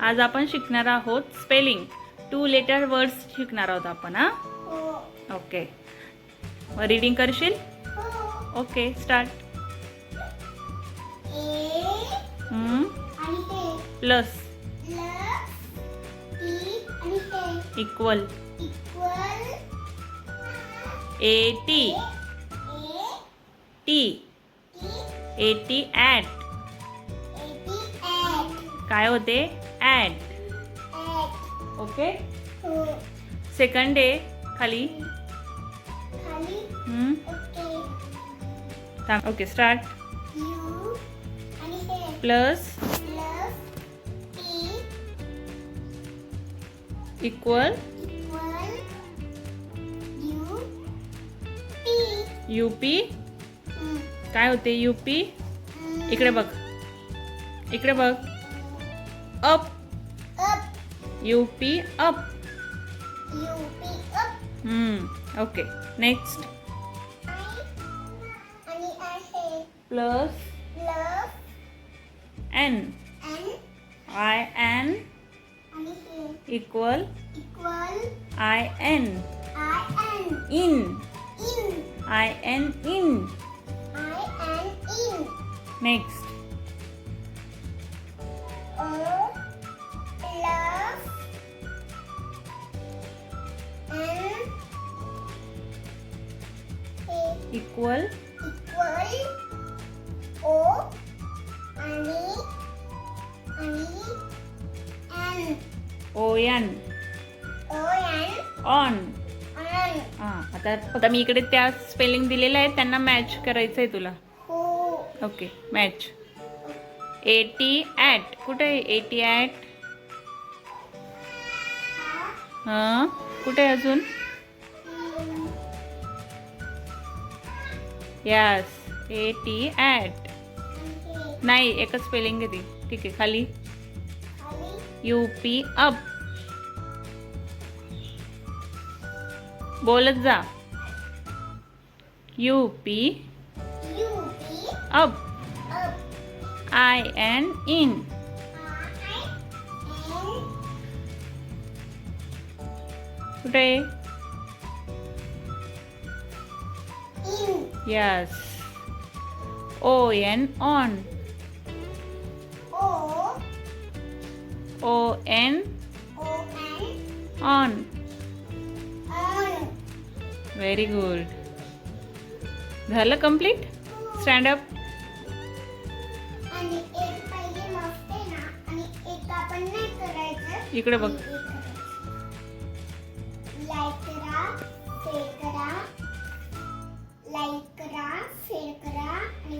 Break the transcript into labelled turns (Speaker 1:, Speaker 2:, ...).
Speaker 1: आज आपण शिकणार आहोत स्पेलिंग. 2 लेटर वर्ड्स शिकणार आहोत आपण. हां, ओके. रीडिंग करशील? Okay, start. Plus, equal, AT, T, AT at. काय होते? ॲट. ओके. सेकंड आहे खाली. Okay, start. Plus, equal, UP. काय होते? UP. इकडे बघ, इकडे बघ. Up, UP up. Okay, next. Plus, N, IN, equal, IN, in, IN, in. Next. Equal, ON, on. आता मी इकडे त्या स्पेलिंग दिलेल्या आहेत, त्यांना मॅच करायचं आहे तुला. Okay, match. AT at. कुठे आहे AT ॲट? हां, कुठे आहे अजून? Yes, AT at. नाही, एकच स्पेलिंग आहे ती. ठीक आहे, खाली. UP up. बोलत जा. UP up. IN in. कुठे? Yes, ON on. ON on. Very good. झालं कंप्लीट? Stand up. इकडे बघ.
Speaker 2: लाईक करा, शेअर करा आणि